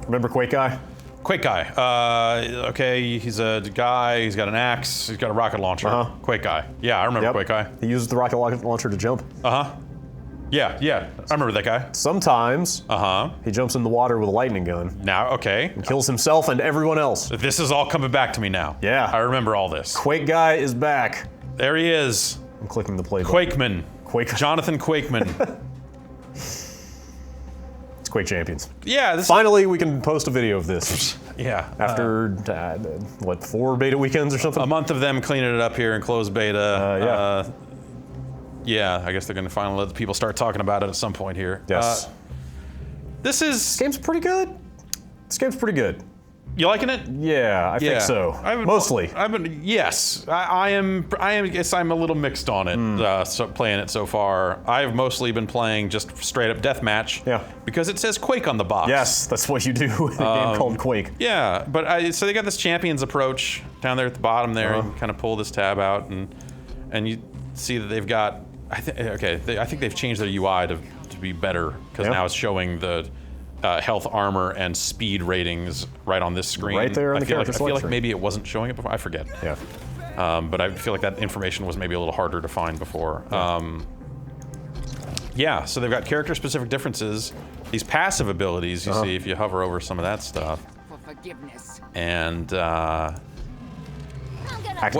Remember Quake Guy? Quake Guy. Okay, he's a guy, he's got an axe, he's got a rocket launcher. Quake Guy. Yeah, I remember Quake Guy. He uses the rocket launcher to jump. Yeah, I remember that guy. Sometimes, he jumps in the water with a lightning gun. Now, okay. And kills himself and everyone else. This is all coming back to me now. Yeah. I remember all this. Quake Guy is back. There he is. I'm clicking the play button. Quakeman. Jonathan Quakeman. It's Quake Champions. Yeah. Finally, we can post a video of this. Yeah. After, what, 4 beta weekends or something? A month of them cleaning it up here in closed beta. Yeah, I guess they're going to finally let the people start talking about it at some point here. Yes. This game's pretty good. This game's pretty good. You liking it? Yeah, I think so. Mostly. Yes, I guess I'm a little mixed on it. So playing it so far, I've mostly been playing just straight up deathmatch. Yeah. Because it says Quake on the box. Yes, that's what you do with a game called Quake. Yeah, but so they got this Champions approach down there at the bottom there. You kind of pull this tab out and you see that they've got. I think they've changed their UI to be better because now it's showing the health, armor, and speed ratings right on this screen. Right there on the character I feel like maybe it wasn't showing it before. I forget. Yeah. But I feel like that information was maybe a little harder to find before. Yeah, so they've got character-specific differences. These passive abilities you see if you hover over some of that stuff. For forgiveness. And active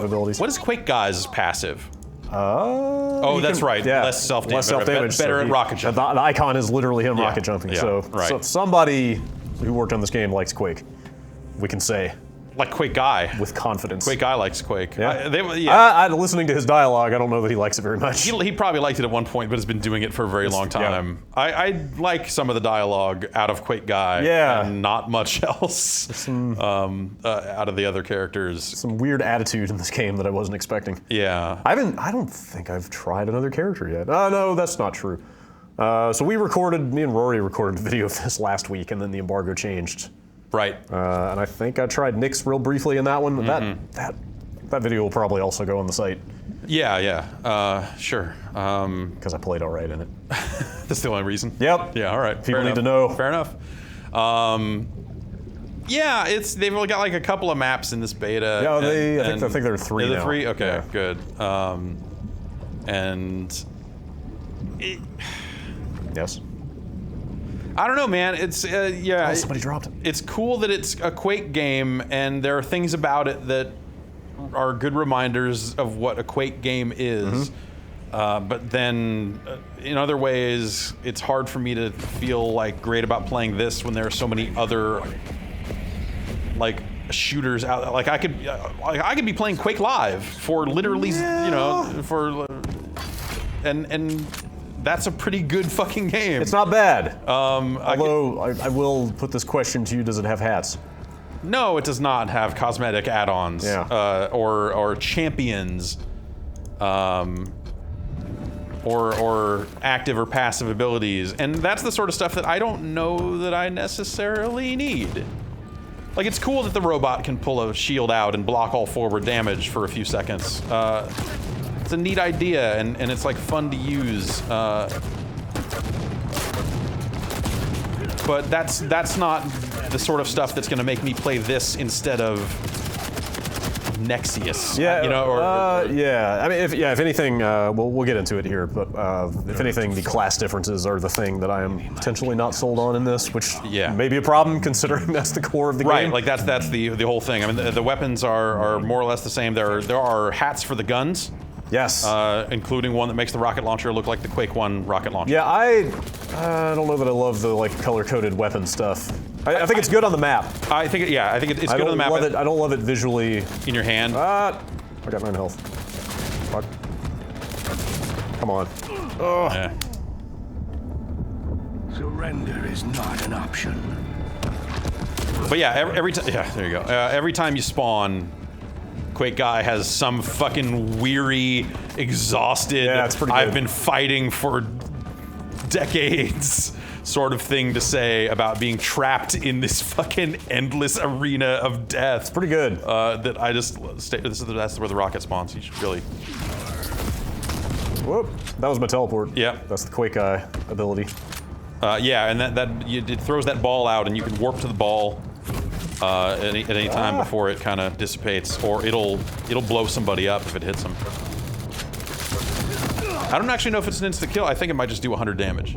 abilities. What is Quake Guy's passive? That's right. Yeah. Less self-damage. Less self-damage. Better at rocket jumping. The icon is literally him rocket jumping. Yeah, so if somebody who worked on this game likes Quake, we can say. Like Quake Guy. With confidence. Quake Guy likes Quake. Yeah. Listening to his dialogue, I don't know that he likes it very much. He probably liked it at one point, but has been doing it for a very long time. Yeah. I like some of the dialogue out of Quake Guy. Yeah. And not much else out of the other characters. Some weird attitude in this game that I wasn't expecting. Yeah. I don't think I've tried another character yet. Oh, no, that's not true. So me and Rory recorded a video of this last week, and then the embargo changed. Right. And I think I tried Nyx real briefly in that one. That video will probably also go on the site. Yeah. Sure. Because I played all right in it. That's the only reason? Yep. Yeah, all right. People need to know. Fair enough. Yeah, they've only got like a couple of maps in this beta. Yeah, I think there are 3 now. 3? Okay, yeah. Good. Yes. I don't know, man. It's somebody dropped it. It's cool that it's a Quake game, and there are things about it that are good reminders of what a Quake game is. But then, in other ways, it's hard for me to feel like great about playing this when there are so many other like shooters out. Like I could be playing Quake Live for literally, and that's a pretty good fucking game. It's not bad. Although I will put this question to you: does it have hats? No, it does not have cosmetic add-ons or champions, or active or passive abilities, and that's the sort of stuff that I don't know that I necessarily need. Like, it's cool that the robot can pull a shield out and block all forward damage for a few seconds. It's a neat idea, and it's like fun to use. But that's not the sort of stuff that's going to make me play this instead of Nexius. Yeah, yeah. I mean, if anything, we'll get into it here. But if anything, the class differences are the thing that I am potentially not sold on in this, which may be a problem considering that's the core of the game. Right, like that's the whole thing. I mean, the weapons are more or less the same. There are hats for the guns. Yes. Including one that makes the rocket launcher look like the Quake 1 rocket launcher. Yeah, I don't know that I love the like color-coded weapon stuff. I think it's good on the map. I think it's good on the map. I don't love it visually. In your hand. I got 9 health. Fuck. Come on. Oh. Yeah. Surrender is not an option. But yeah, every time. Yeah, there you go. Every time you spawn, Quake Guy has some fucking weary, exhausted, it's pretty good. I've been fighting for decades sort of thing to say about being trapped in this fucking endless arena of death. It's pretty good. That I just that's where the rocket spawns. You should really. Whoop! That was my teleport. Yeah. That's the Quake Guy ability. Yeah, and it throws that ball out, and you can warp to the ball at any time before it kind of dissipates, or it'll blow somebody up if it hits them. I don't actually know if it's an instant kill. I think it might just do 100 damage.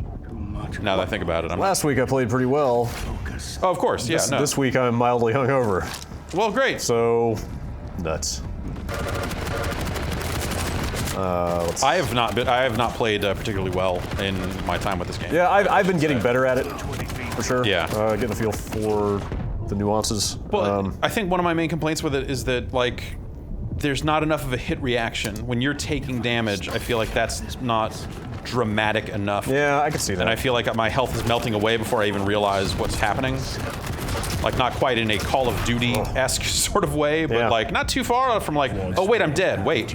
Now that I think about it. Last week I played pretty well. Oh, of course, yeah. This week I'm mildly hungover. Well, great. So, nuts. I have not played particularly well in my time with this game. Yeah, I've been getting better at it, for sure. Yeah. Getting a feel for the nuances. Well, I think one of my main complaints with it is that, like, there's not enough of a hit reaction. When you're taking damage, I feel like that's not dramatic enough. Yeah, I can see that. And I feel like my health is melting away before I even realize what's happening. Like, not quite in a Call of Duty-esque sort of way, but like not too far from like, oh wait, I'm dead, wait.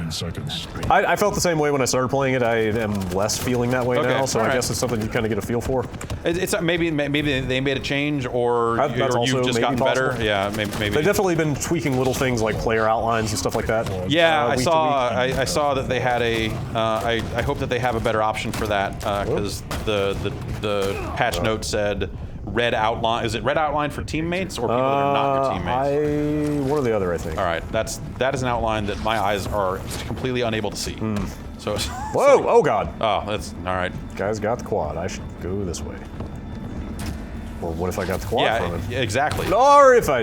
I felt the same way when I started playing it. I am less feeling that way now, so I guess it's something you kind of get a feel for. It's maybe they made a change, or you've just gotten better. Yeah, maybe. They've definitely been tweaking little things like player outlines and stuff like that. Yeah, I saw that they had a. I hope that they have a better option for that, because the patch note said red outline. Is it red outline for teammates or people that are not your teammates? One or the other, I think. All right, that is an outline that my eyes are completely unable to see. So. Whoa! Oh God! Oh, that's all right. Guys got the quad. I should go this way. Or what if I got the quad from him? Yeah, exactly. Or if I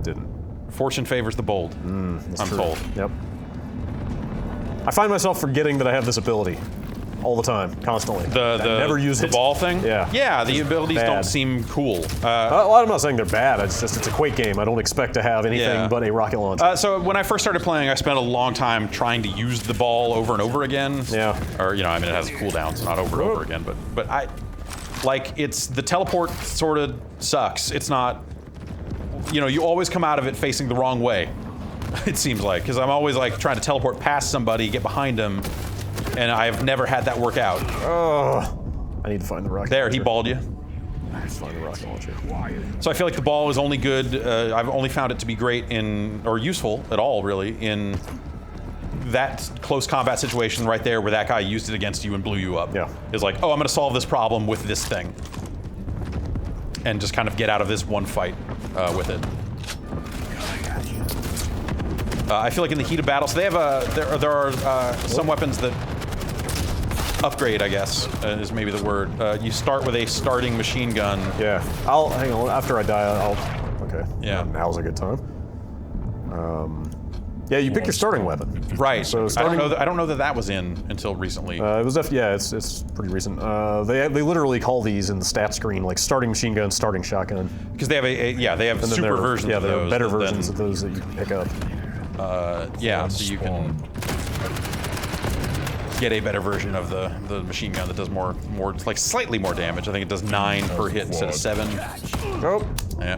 didn't. Fortune favors the bold. I'm told. Yep. I find myself forgetting that I have this ability. All the time, constantly. I never use the it. ball thing? Yeah. Yeah, the abilities don't seem cool. Well, I'm not saying they're bad. It's just, it's a Quake game. I don't expect to have anything but a rocket launcher. So when I first started playing, I spent a long time trying to use the ball over and over again. Yeah. Or, you know, I mean, it has a cooldown, so not over and over again. But I, like, the teleport sort of sucks. It's not, you know, you always come out of it facing the wrong way. It seems like, because I'm always like trying to teleport past somebody, get behind them. And I've never had that work out. Oh, I need to find the rocket launcher. There, he balled you. I need to find the rocket launcher. So I feel like the ball is only good, I've only found it to be great in, or useful at all, really, in that close combat situation right there where that guy used it against you and blew you up. Yeah. Is like, oh, I'm gonna solve this problem with this thing. And just kind of get out of this one fight with it. I feel like in the heat of battle, so they have there are some weapons that upgrade, I guess, is maybe the word. You start with a starting machine gun. Yeah, hang on, after I die, okay. Yeah. Now's a good time. Yeah, you pick your starting weapon. Right. So I don't know that was in until recently. It was it's pretty recent. They literally call these in the stat screen like starting machine gun, starting shotgun. Because they have they have super versions of those. Yeah, there are better versions of those that you can pick up. Yeah, so you can get a better version of the machine gun that does more, like slightly more damage. I think it does 9 per hit instead of 7. Nope. Yeah.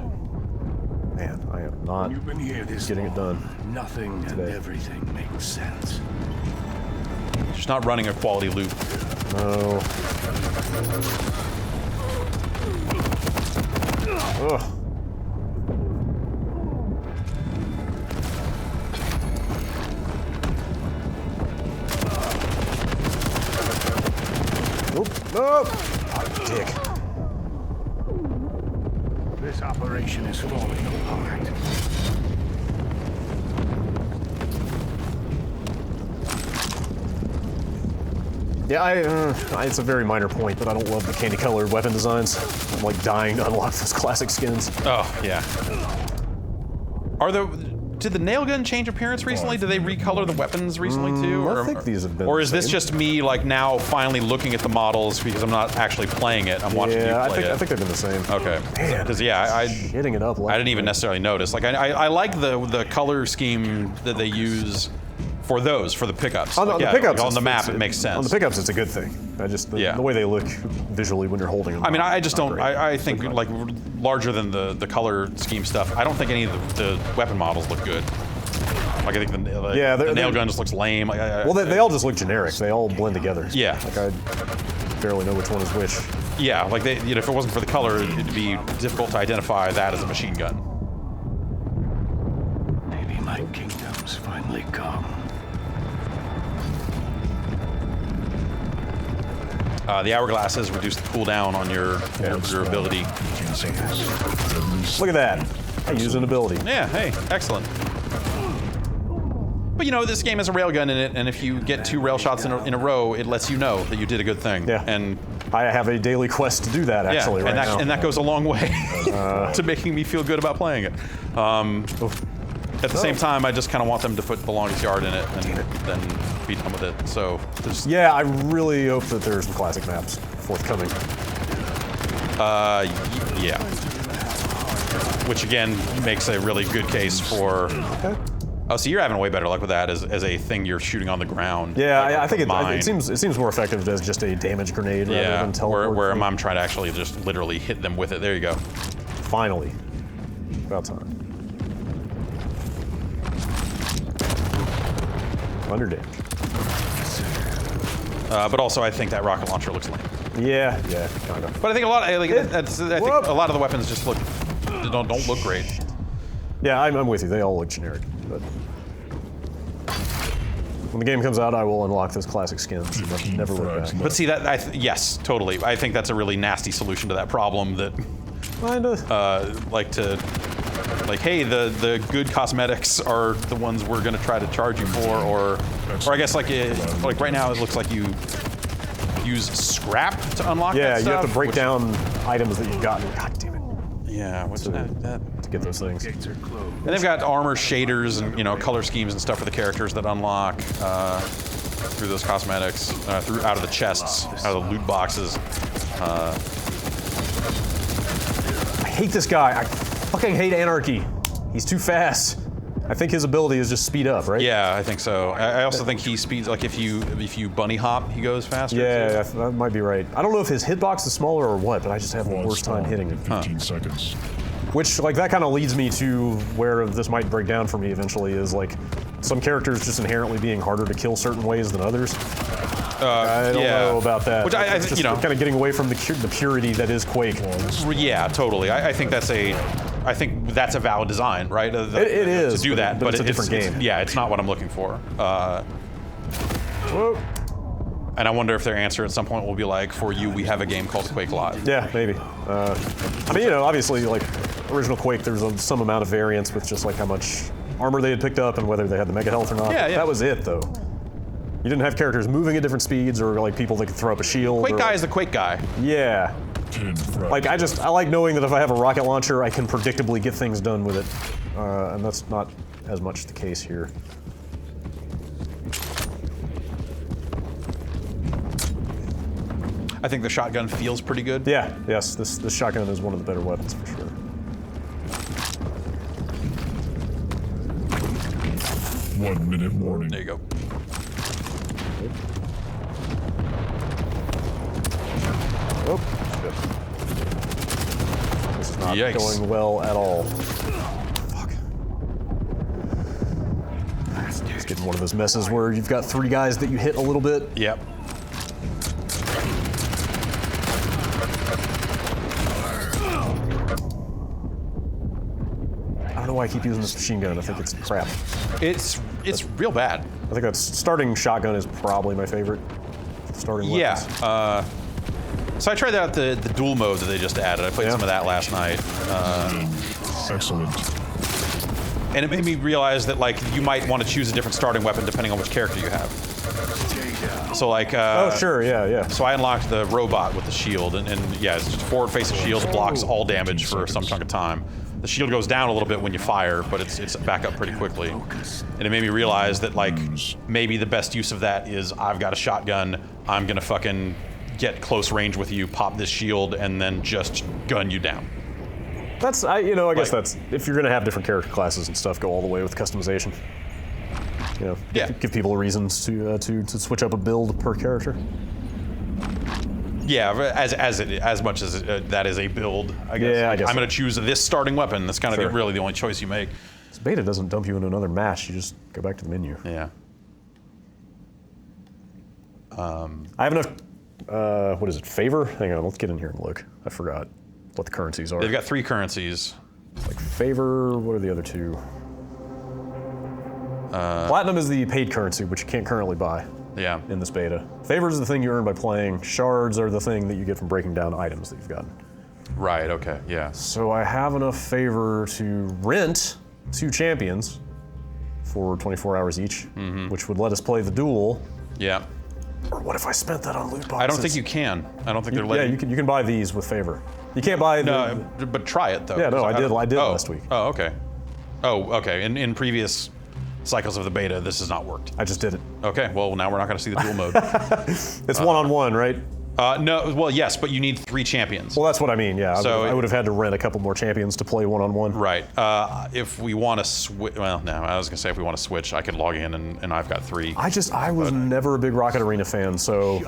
Man, I am not getting it done. Nothing and everything makes sense. Just not running a quality loop. No. Ugh. Nope. Oh, dick. This operation is falling apart. Yeah, it's a very minor point, but I don't love the candy-colored weapon designs. I'm like dying to unlock those classic skins. Oh, yeah. Did the nail gun change appearance recently? Did they recolor the weapons recently too? I think these have been. Or is the this same. just me like now finally looking at the models because I'm not actually playing it? I'm watching you play it. I think they've been the same. Okay. Because I hitting it up. I didn't even necessarily notice. Like I like the color scheme that they use for the pickups. On the pickups, on the map, it makes sense. On the pickups, it's a good thing. The way they look visually when you're holding them. I mean, I just don't. I think like larger than the color scheme stuff. I don't think any of the weapon models look good. Like I think the nail gun just looks lame. Well, they all just look generic. They all blend together. Yeah. Like I barely know which one is which. Yeah, like if it wasn't for the color, it'd be difficult to identify that as a machine gun. Maybe my kingdom's finally come. The hourglasses reduce the cooldown on your ability. Look at that. I use an ability. Yeah, hey, excellent. But you know, this game has a railgun in it, and if you get 2 rail shots in a row, it lets you know that you did a good thing. Yeah. And I have a daily quest to do that, actually, right now. And that goes a long way to making me feel good about playing it. At the same time, I just kind of want them to put the longest yard in it and then be done with it. So yeah, I really hope that there's some classic maps forthcoming. Yeah. Which again makes a really good case for. Okay. Oh, so you're having way better luck with that as a thing you're shooting on the ground. Yeah, I think it seems more effective as just a damage grenade rather than teleport. Where I'm trying to actually just literally hit them with it. There you go. Finally, about time. Under damage. But also, I think that rocket launcher looks lame. Yeah, kind of. But I think a lot of the weapons just don't look great. Yeah, I'm with you. They all look generic. But when the game comes out, I will unlock those classic skins and never look back. But see, yes, totally. I think that's a really nasty solution to that problem. That hey, the good cosmetics are the ones we're going to try to charge you for, or I guess like right now it looks like you use scrap to unlock that stuff. Yeah, you have to break down items that you've gotten. God damn it. Yeah, what's that? To get those things. And they've got armor shaders and color schemes and stuff for the characters that unlock through those cosmetics, out of the chests, out of the loot boxes. I hate this guy. I fucking hate Anarchy. He's too fast. I think his ability is just speed up, right? Yeah, I think so. I also think he speeds, like if you bunny hop, he goes faster. Yeah, that might be right. I don't know if his hitbox is smaller or what, but I just have the worst time hitting it. 15 seconds. Which, like, that kind of leads me to where this might break down for me eventually, is like some characters just inherently being harder to kill certain ways than others. I don't know about that. Which it's just kind of getting away from the purity that is Quake. Yeah, totally. I think that's a valid design, right? It is to do that, but it's a different game. Yeah, it's not what I'm looking for. And I wonder if their answer at some point will be like, for you, we have a game called Quake Live. Yeah, maybe. I mean, obviously, like, original Quake, there's some amount of variance with just, like, how much armor they had picked up and whether they had the mega health or not. Yeah. That was it, though. You didn't have characters moving at different speeds or, like, people that could throw up a shield. Quake guy is the Quake guy. Yeah. Like, I like knowing that if I have a rocket launcher, I can predictably get things done with it. And that's not as much the case here. I think the shotgun feels pretty good. Yeah, yes, this shotgun is one of the better weapons for sure. One minute warning. There you go. Oh, shit. This is not Yikes. going well at all. Fuck. It's getting one of those messes where you've got 3 guys that you hit a little bit. Yep. I don't know why I keep using this machine gun. I think it's crap. It's real bad. I think that starting shotgun is probably my favorite starting weapons. Yeah. So I tried out the dual mode that they just added. I played some of that last night. Excellent. And it made me realize that, like, you might want to choose a different starting weapon depending on which character you have. So, like... oh, sure, yeah. So I unlocked the robot with the shield, and yeah, it's just forward-facing shield, blocks all damage for some chunk of time. The shield goes down a little bit when you fire, but it's back up pretty quickly. And it made me realize that, like, maybe the best use of that is I've got a shotgun, I'm gonna fucking get close range with you, pop this shield, and then just gun you down. That's, I guess that's, if you're gonna have different character classes and stuff, go all the way with customization. Give people reasons to switch up a build per character. Yeah, as much as that is a build, I guess. Yeah, I guess I'm going to choose this starting weapon. That's kind of really the only choice you make. This beta doesn't dump you into another match. You just go back to the menu. Yeah. I have enough. What is it? Favor? Hang on. Let's get in here and look. I forgot what the currencies are. They've got 3 currencies. Like favor. What are the other 2? Platinum is the paid currency, which you can't currently buy. Yeah. in this beta. Favors are the thing you earn by playing. Shards are the thing that you get from breaking down items that you've gotten. Right, okay, yeah. So I have enough favor to rent 2 champions for 24 hours each, which would let us play the duel. Yeah. Or what if I spent that on loot boxes? I don't think you can. I don't think they're letting... Yeah, you can buy these with favor. You can't buy No, but try it, though. Yeah, no, I did last week. Oh, okay. Oh, okay. In previous cycles of the beta, this has not worked. I just did it. Okay, well, now we're not going to see the duel mode. It's one-on-one, right? No, well, yes, but you need 3 champions. Well, that's what I mean, yeah. So I would have had to rent a couple more champions to play one-on-one. Right. If we want to switch... Well, no, I was going to say if we want to switch, I could log in and I've got 3. I was never a big Rocket Arena fan, so...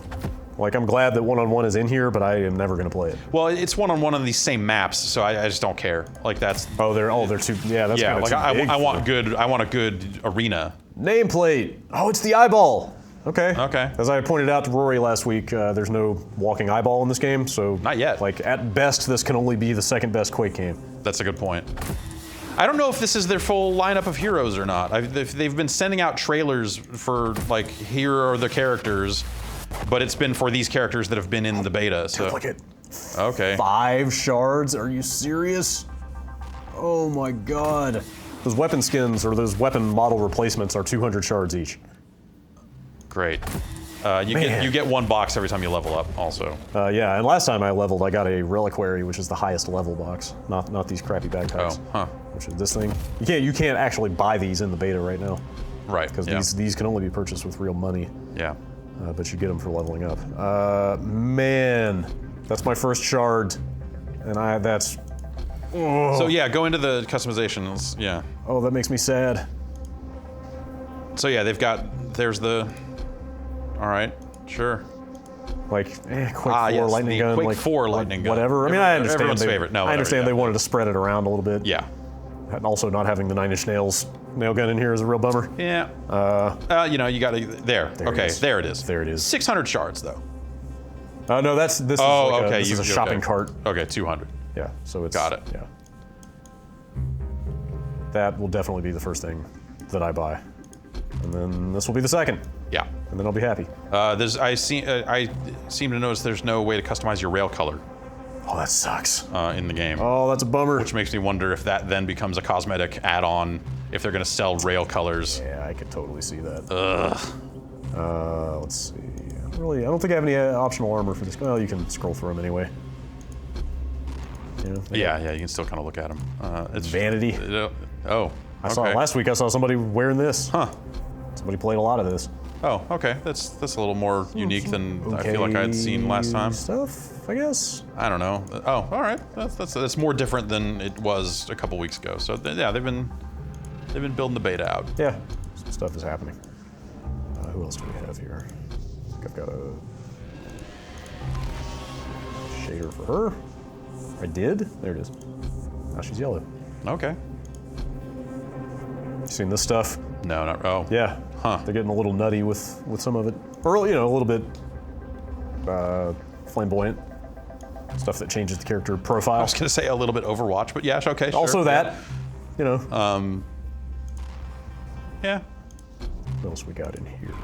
Like, I'm glad that one-on-one is in here, but I am never going to play it. Well, it's one-on-one on these same maps, so I just don't care. Like, that's... They're too... Yeah, that's yeah, kind of like too big I want a good arena. Nameplate! Oh, it's the eyeball! Okay. Okay. As I pointed out to Rory last week, there's no walking eyeball in this game, so... Not yet. Like, at best, this can only be the second best Quake game. That's a good point. I don't know if this is their full lineup of heroes or not. They've been sending out trailers for, like, here are the characters, but it's been for these characters that have been in the beta, so... Duplicate. Okay. 5 shards? Are you serious? Oh my god. Those weapon skins, or those weapon model replacements are 200 shards each. Great. You get 1 box every time you level up, also. Yeah, and last time I leveled, I got a reliquary, which is the highest level box, not these crappy backpacks. Oh, huh. Which is this thing. You can't actually buy these in the beta right now, Right, because these can only be purchased with real money. Yeah. But you get them for leveling up. Man, that's my first shard, and that's... Oh. So yeah, go into the customizations, yeah. Oh, that makes me sad. So yeah, there's the... All right, sure. Like, Quake 4 yes, lightning gun, Quake like 4 lightning gun. Whatever. I mean, I understand. Everyone's favorite. No, I understand yeah. they wanted to spread it around a little bit. Yeah. And also not having the 9-inch nail gun in here is a real bummer. Yeah. You got to there. Okay, there it is. There it is. 600 shards though. No, this is a shopping cart. Okay, 200. Yeah, so it's... Got it. Yeah. That will definitely be the first thing that I buy. And then this will be the second. Yeah. And then I'll be happy. I seem to notice there's no way to customize your rail color. Oh, that sucks. In the game. Oh, that's a bummer. Which makes me wonder if that then becomes a cosmetic add-on, if they're going to sell rail colors. Yeah, I could totally see that. Ugh. Let's see. I don't think I have any optional armor for this. Well, you can scroll through them anyway. Yeah, you can still kind of look at them. It's vanity. Oh, I saw last week. I saw somebody wearing this. Huh. Somebody played a lot of this. Oh, okay. That's a little more unique than I feel like I had seen last time. Stuff, I guess. I don't know. Oh, all right. That's more different than it was a couple weeks ago. So yeah, they've been building the beta out. Yeah, some stuff is happening. Who else do we have here? I think I've got a shader for her. I did. There it is. Now she's yellow. Okay. You seen this stuff? No, not. Oh. Yeah. Huh. They're getting a little nutty with some of it, or a little bit flamboyant stuff that changes the character profile. I was gonna say a little bit Overwatch, but yeah, okay. Sure. Also that, Yeah. What else we got in here?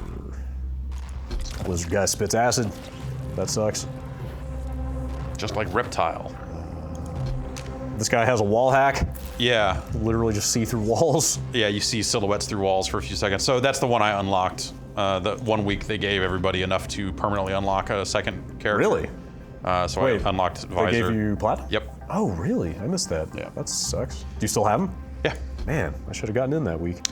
Blizzard guy spits acid. That sucks. Just like Reptile. This guy has a wall hack. Yeah. Literally just see through walls. Yeah, you see silhouettes through walls for a few seconds. So that's the one I unlocked. The 1 week they gave everybody enough to permanently unlock a second character. Really? So I unlocked Visor. They gave you platinum? Yep. Oh, really? I missed that. Yeah. That sucks. Do you still have him? Yeah. Man, I should have gotten in that week.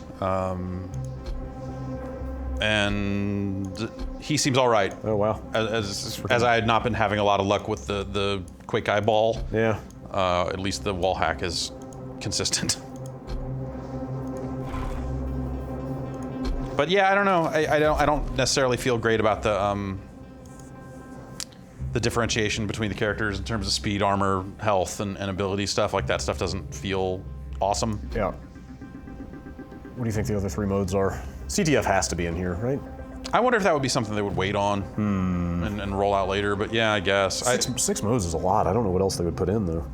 And he seems all right. Oh, wow. As I had not been having a lot of luck with the Quake eyeball. Yeah. At least the wall hack is consistent. But yeah, I don't know. I don't necessarily feel great about the differentiation between the characters in terms of speed, armor, health, and ability stuff. Like that stuff doesn't feel awesome. Yeah. What do you think the other 3 modes are? CTF has to be in here, right? I wonder if that would be something they would wait on and roll out later. But yeah, I guess 6 modes is a lot. I don't know what else they would put in though.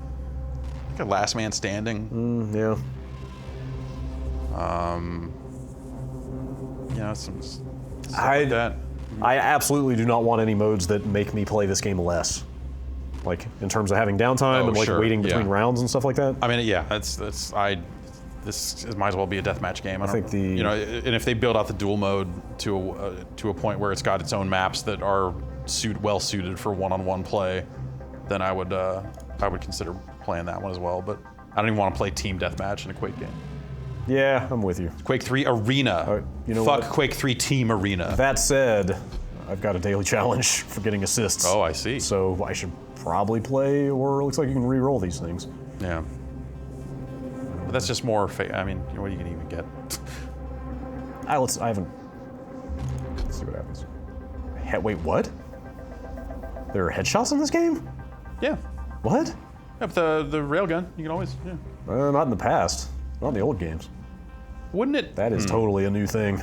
Like a last man standing. Yeah. Some stuff like that. I absolutely do not want any modes that make me play this game less. Like, in terms of having downtime and like waiting between rounds and stuff like that. I mean, yeah, this might as well be a deathmatch game. I think you know, and if they build out the dual mode to a point where it's got its own maps that are well suited for one-on-one play, then I would consider playing that one as well. But I don't even want to play team deathmatch in a Quake game. Yeah, I'm with you. Quake 3 Arena. You know Fuck what? Quake 3 Team Arena. That said, I've got a daily challenge for getting assists. Oh, I see. So I should probably play, or it looks like you can re-roll these things. Yeah. But that's just more. I mean, what are you gonna even get? I haven't. Let's see what happens. Wait, what? There are headshots in this game? Yeah. What? Yeah, but the railgun, you can always. Yeah. Not in the past. Not in the old games. Wouldn't it? That is totally a new thing.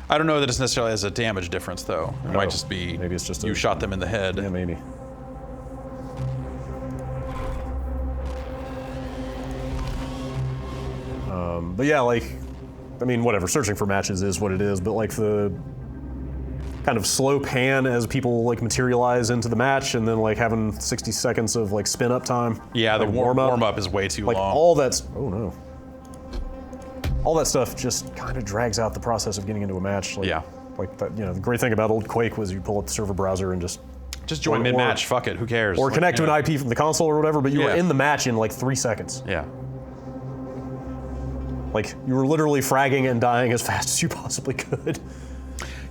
I don't know that it's necessarily as a damage difference, though. It might just be. Maybe it's just you shot them in the head. Yeah, maybe. But yeah, like, I mean, whatever. Searching for matches is what it is. But like the kind of slow pan as people like materialize into the match, and then like having 60 seconds of like spin up time. Yeah, like, the warm up is way too like long. all that's all that stuff just kind of drags out the process of getting into a match. Like, yeah. Like that, you know, the great thing about old Quake was you pull up the server browser and just join mid-match. Fuck it. Who cares? Or connect to an IP from the console or whatever. But you were in the match in like 3 seconds. Yeah. Like, you were literally fragging and dying as fast as you possibly could.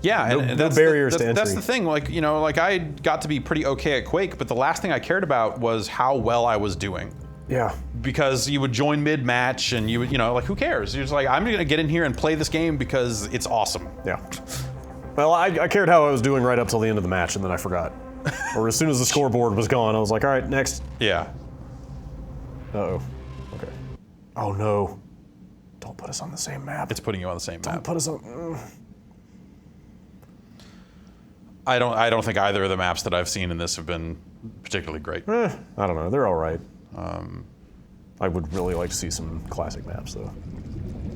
Yeah, and no barriers to entry. That's the thing. Like, you know, like I got to be pretty okay at Quake, but the last thing I cared about was how well I was doing. Yeah. Because you would join mid-match and you would, you know, like, who cares? You're just like, I'm gonna get in here and play this game because it's awesome. Yeah. Well, I cared how I was doing right up till the end of the match, and then I forgot. Or as soon as the scoreboard was gone, I was like, all right, next. Yeah. Uh-oh. Okay. Oh, no. Don't put us on the same map. It's putting you on the same map. Don't put us on... I don't think either of the maps that I've seen in this have been particularly great. I don't know. They're all right. I would really like to see some classic maps, though.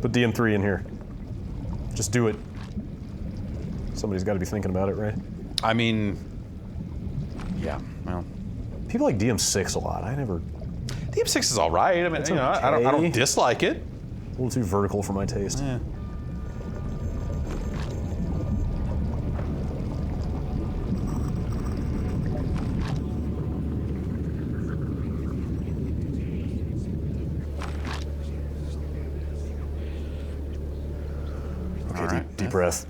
Put DM3 in here. Just do it. Somebody's got to be thinking about it, right? I mean, yeah, well. People like DM6 a lot. DM6 is all right. I mean, you know, I don't dislike it. A little too vertical for my taste. Yeah. Okay, deep breath.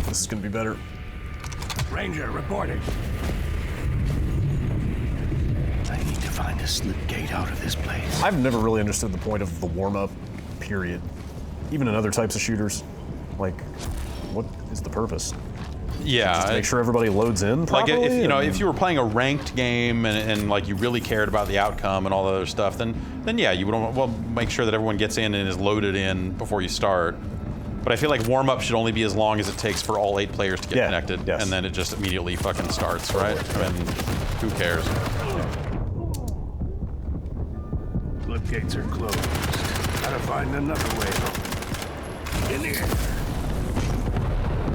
This is gonna be better. Ranger reporting. I need to find a slip gate out of this place. I've never really understood the point of the warm-up, period. Even in other types of shooters. Like, what is the purpose? Yeah. Just to make sure everybody loads in properly? Like, if you were playing a ranked game and like you really cared about the outcome and all the other stuff, then yeah, you would make sure that everyone gets in and is loaded in before you start. But I feel like warm-up should only be as long as it takes for all 8 players to get connected, yes. and then it just immediately fucking starts, right? I mean, who cares? Slip gates are closed. Gotta find another way home. In here.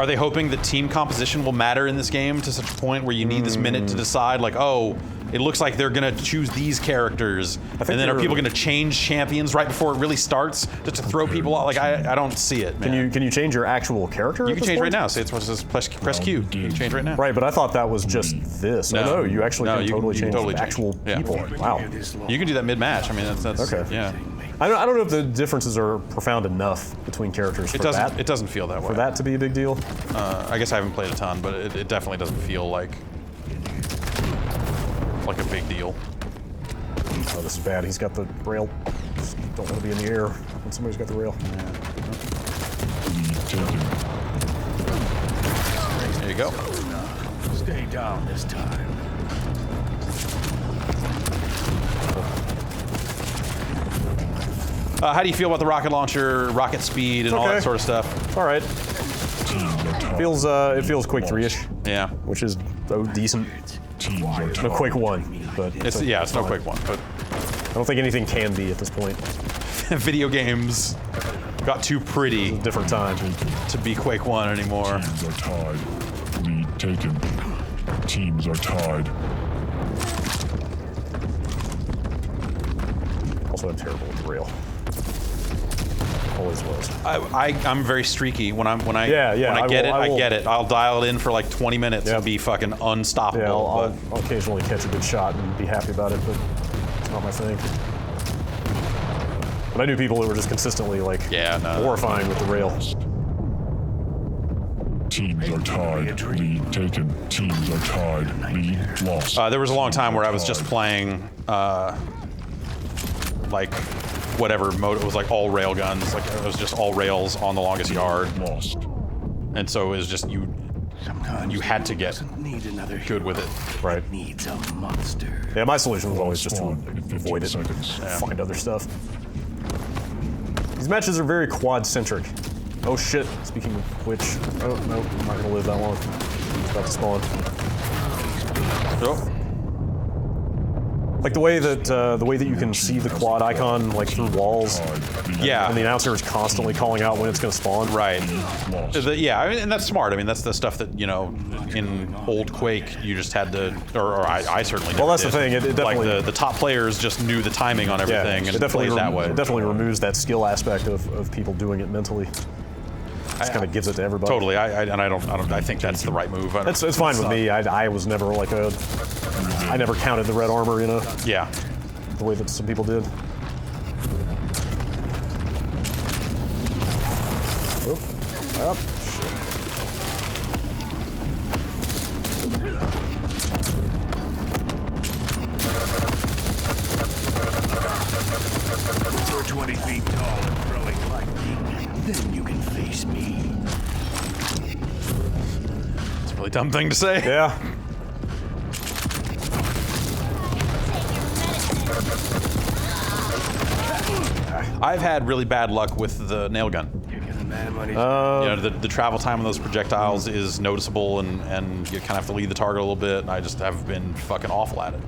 Are they hoping that team composition will matter in this game to such a point where you need this minute to decide, like, oh, it looks like they're gonna choose these characters, and then are people gonna change champions right before it really starts just to throw people out? Like, I don't see it, man. Can you change your actual character? You can change right now. See, it's just press Q. You can change right now. Right, but I thought that was just this. No, you actually can totally change the actual people. Wow. You can do that mid-match. I mean, that's okay. Yeah. I don't know if the differences are profound enough between characters. It doesn't feel that way. For that to be a big deal. I guess I haven't played a ton, but it definitely doesn't feel like a big deal. Oh, this is bad. He's got the rail. Just don't want to be in the air when somebody's got the rail. There you go. Stay down this time. How do you feel about the rocket launcher, rocket speed, and all that sort of stuff? All right. It feels Quake 3-ish. Yeah. Which is decent. No Quake 1, but it's no Quake 1, but I don't think anything can be at this point. Video games got too pretty Different time. to be Quake 1 anymore. Teams are tied. Lead taken. Teams are tied. Also, I'm terrible with the rail. Always was. I'm very streaky when I Yeah, when I get will. it. I'll dial it in for like 20 minutes Yep. and be fucking unstoppable. Yeah, but I'll occasionally catch a good shot and be happy about it, but it's not my thing. But I knew people that were just consistently like horrifying with the rail. Teams are tied. Lead taken. Teams are tied. Lead lost. there was a long time where I was just playing like whatever mode. It was like all rail guns. Like it was just all rails on the longest yard. Lost. And so it was just you had to get good with it. Right. Needs a monster. Yeah, my solution was always just to Spawn in 15 avoid it, seconds. find other stuff. These matches are very quad-centric. Oh shit, speaking of which, oh no, I'm not gonna live that long. It's about to spawn. Oh. Like the way that you can see the quad icon like through walls, Yeah. and the announcer is constantly calling out when it's gonna spawn. Right. Lost. Yeah, I mean, and that's smart. I mean, that's the stuff that, you know, in old Quake, you just had to, or I certainly Well, never that's the did. thing, it definitely- Like, the top players just knew the timing on everything, and it plays that way. It definitely removes that skill aspect of people doing it mentally. Just kind of gives it to everybody. Totally, I think that's the right move. It's fine with me. I was never like I never counted the red armor, you know, Yeah. the way that some people did. Oh, up. Shit. You're 20 feet tall and throwing lightning. Then you can face me. It's a really dumb thing to say. Yeah. I've had really bad luck with the nail gun. You're giving man money. You know, the travel time on those projectiles is noticeable, and you kind of have to lead the target a little bit, and I just have been fucking awful at it.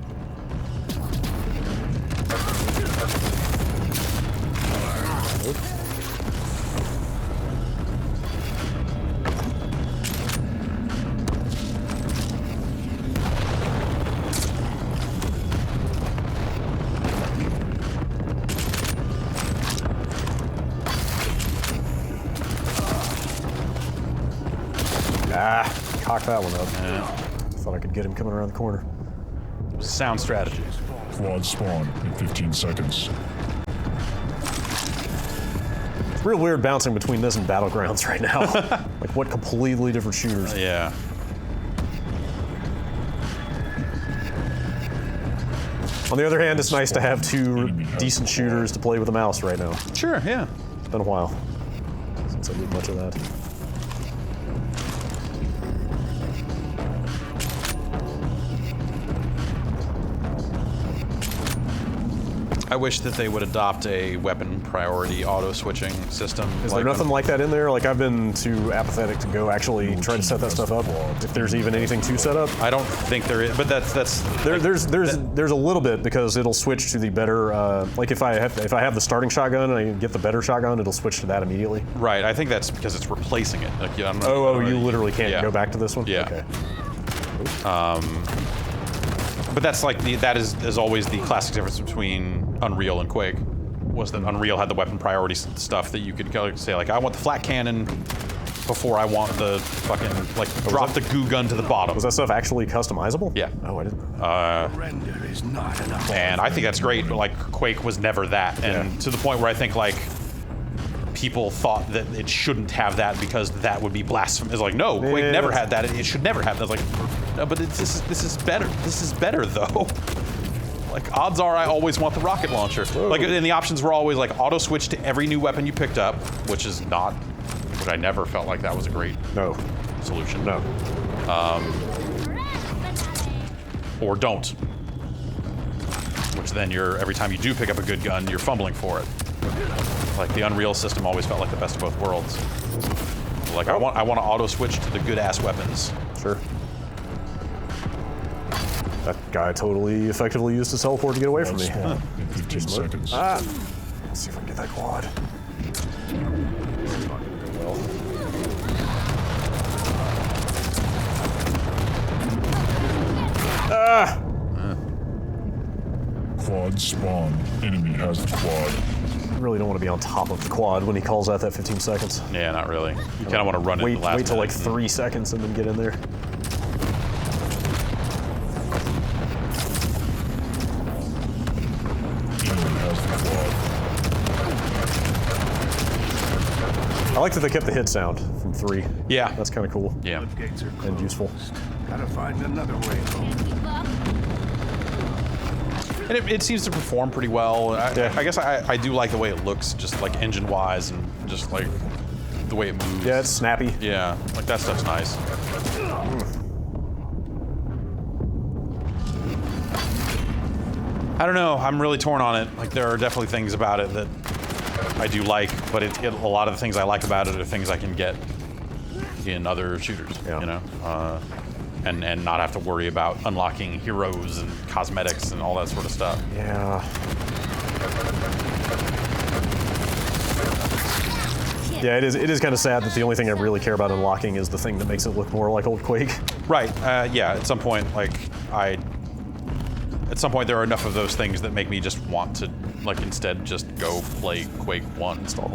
Ah, cock that one up. Yeah. Thought I could get him coming around the corner. Sound strategy. Quad spawn in 15 seconds. It's real weird bouncing between this and Battlegrounds right now. Like, what completely different shooters. Yeah. On the other hand, it's nice to have two decent shooters to play with a mouse right now. Sure, yeah. It's been a while since I did much of that. I wish that they would adopt a weapon priority auto switching system. Is there nothing like that in there? Like, I've been too apathetic to go actually try to set that stuff up. If there's even anything to set up. I don't think there is, but that's There's a little bit, because it'll switch to the better. Like if I have the starting shotgun and I get the better shotgun, it'll switch to that immediately. right. I think that's because it's replacing it. Like, yeah, I don't know, Oh, you literally can't Yeah. go back to this one. Yeah. Okay. But that's like that is always the classic difference between Unreal and Quake, was that Unreal had the weapon priority stuff that you could go say like, I want the flat cannon before I want the fucking like drop the goo gun to the bottom. Was that stuff actually customizable? Yeah. Oh, I didn't. Surrender is not enough. And I think that's great, but like Quake was never that, and Yeah. to the point where I think like people thought that it shouldn't have that because that would be blasphemous. It's like, no, Quake Yeah, never that's- had that. It should never have that. It's like, no, but this is better. This is better though. Like, odds are I always want the rocket launcher. Like, and the options were always like auto switch to every new weapon you picked up, which I never felt like that was a great No. solution. No. Or don't. Which then every time you do pick up a good gun, you're fumbling for it. Like, the Unreal system always felt like the best of both worlds. Like, I want to auto switch to the good ass weapons. Sure. That guy totally effectively used his teleport to get away from Quad me. spawn in 15 Smart. seconds. Ah. Let's see if I can get that quad. Well. Ah! Quad spawn. Enemy has the quad. I really don't want to be on top of the quad when he calls out that 15 seconds. Yeah, not really. You kind of want to run it Wait, the last wait till like minute. 3 seconds and then get in there. Enemy has the quad. I like that they kept the hit sound from 3. Yeah. That's kind of cool. Yeah. Floodgates are closed. And useful. Gotta find another way home. And it seems to perform pretty well. Yeah. I guess I do like the way it looks, just like engine-wise, and just like the way it moves. Yeah, it's snappy. Yeah, like that stuff's nice. I don't know. I'm really torn on it. Like there are definitely things about it that I do like, but a lot of the things I like about it are things I can get in other shooters. Yeah. You know. And not have to worry about unlocking heroes and cosmetics and all that sort of stuff. Yeah. Yeah, it is kind of sad that the only thing I really care about unlocking is the thing that makes it look more like old Quake. Right. Yeah. At some point, there are enough of those things that make me just want to, like, instead just go play Quake 1 Install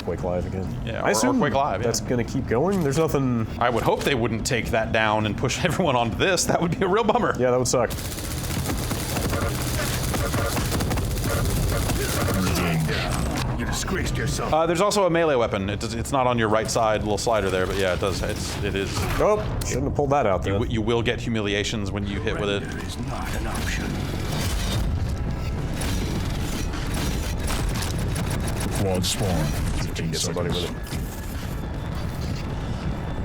Quake Live again. Yeah, I assume or Quake Live. Yeah. That's gonna keep going. There's nothing. I would hope they wouldn't take that down and push everyone onto this. That would be a real bummer. Yeah, that would suck. You disgraced yourself. There's also a melee weapon. It's not on your right side little slider there, but yeah, it does. It is. Oh, shouldn't have pulled that out then. You will get humiliations when you hit with it. Surrender is not an option. Quad spawn. 15 Get somebody seconds. with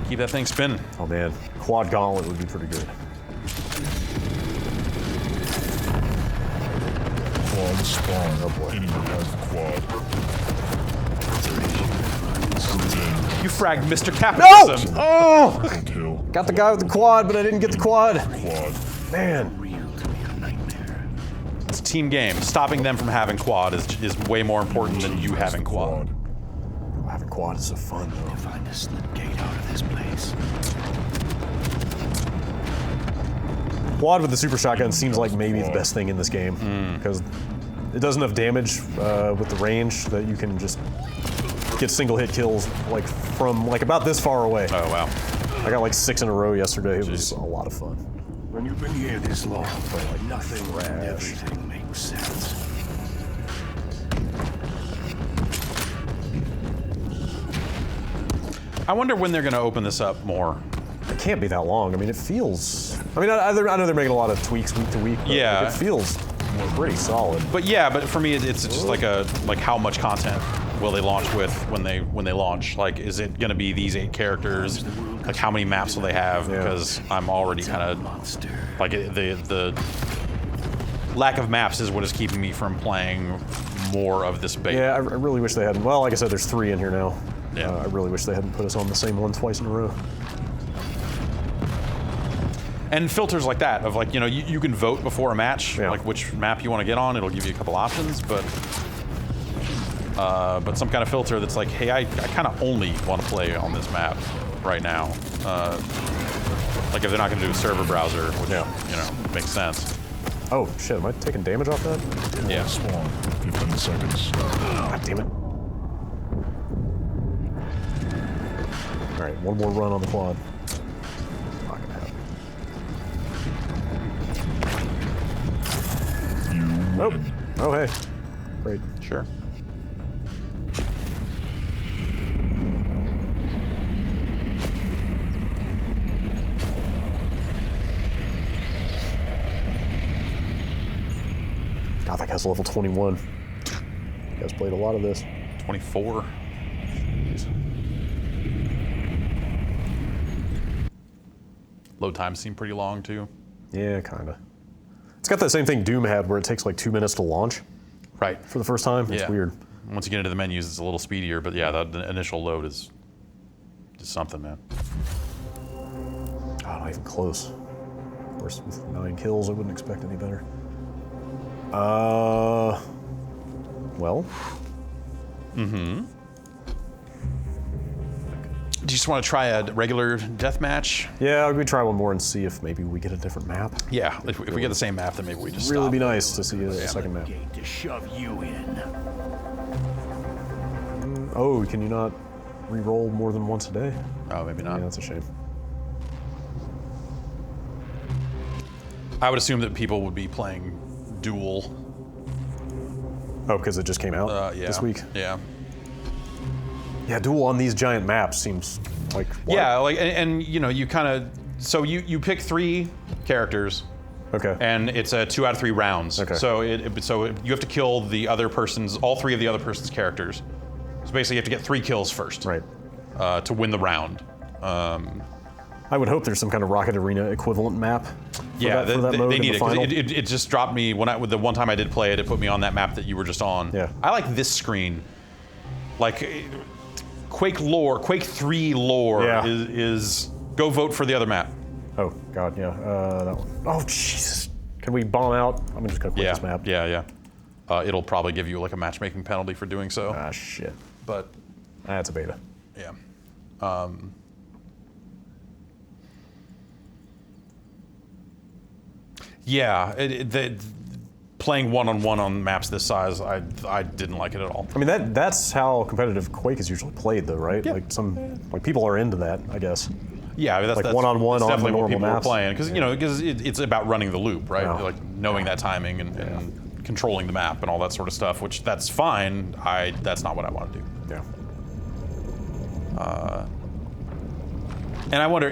it. Keep that thing spinning. Oh man, quad gauntlet would be pretty good. Quad spawn. Oh boy. Enemy has the quad. You fragged Mr. No! Capitalism. Oh! Kill. Got the guy with the quad, but I didn't get the quad. Quad. Man. Real to be a nightmare. It's a team game. Stopping them from having quad is way more important than you having quad. Having quad is so fun though. Find a slip gate out of this place. Quad with the super shotgun seems like maybe the best thing in this game because it does enough damage with the range that you can just get single hit kills like from like about this far away. Oh wow. I got like 6 in a row yesterday. It was a lot of fun. When you've been here this long, nothing and trash. everything makes sense. I wonder when they're going to open this up more. It can't be that long. I mean, it feels. I mean, I know they're making a lot of tweaks week to week. But Yeah. like, it feels pretty solid. But yeah, but for me, it's just like how much content will they launch with when they launch? Like, is it going to be these 8 characters? Like, how many maps will they have? Yeah. Because I'm already kind of Monster. like the lack of maps is what is keeping me from playing more of this beta. Yeah, I really wish they hadn't. Well, like I said, there's 3 in here now. Yeah. I really wish they hadn't put us on the same one twice in a row. And filters like that of like, you know, you can vote before a match, Yeah. like which map you want to get on. It'll give you a couple options, but some kind of filter that's like, hey, I kind of only want to play on this map right now. Like if they're not going to do a server browser, which, you know, makes sense. Oh shit, am I taking damage off that? Yeah. Spawn. 15 seconds. God damn it. All right, one more run on the quad. Not gonna happen. Nope. Oh hey. Great. Sure. God, that guy's level 21. You guys played a lot of this. 24. Load times seem pretty long too. Yeah, kinda. It's got that same thing Doom had where it takes like 2 minutes to launch Right. for the first time. It's Yeah. weird. Once you get into the menus, it's a little speedier, but yeah, the initial load is just something, man. Oh, not even close. Of course, with 9 kills, I wouldn't expect any better. Well. just want to try a regular deathmatch? Yeah, we try one more and see if maybe we get a different map. Yeah, if we get the same map, then maybe we just Really stop. be nice to see a second map. Gate to shove you in. Oh, can you not re-roll more than once a day? Oh, maybe not. Yeah, that's a shame. I would assume that people would be playing duel. Oh, because it just came out Yeah. this week? Yeah. Yeah, duel on these giant maps seems like... what? Yeah, like, and you know, you kind of, so you pick 3 characters, Okay. and it's a 2 out of 3 rounds. Okay. So so you have to kill the other person's, all 3 of the other person's characters. So basically, you have to get 3 kills first. Right. To win the round. I would hope there's some kind of Rocket Arena equivalent map for Yeah, that, for that mode they in need the it, 'cause final. it just dropped me when with the one time I did play it. It put me on that map that you were just on. Yeah. I like this screen. Like Quake lore, Quake 3 lore Yeah. is go vote for the other map. Oh, God, yeah. That one. Oh, Jesus. Can we bomb out? I'm just going to quit Yeah, this map. yeah. It'll probably give you like a matchmaking penalty for doing so. Ah, shit. But That's a beta. yeah. Yeah, playing one-on-one on maps this size, I didn't like it at all. I mean, that's how competitive Quake is usually played, though, right? Yeah. Like people are into that, I guess. Yeah, I mean, that's one-on-one that's on the definitely what normal people maps. were playing because it's about running the loop, right? Yeah. Like knowing that timing and controlling the map and all that sort of stuff. Which that's fine. That's not what I want to do. Yeah. And I wonder,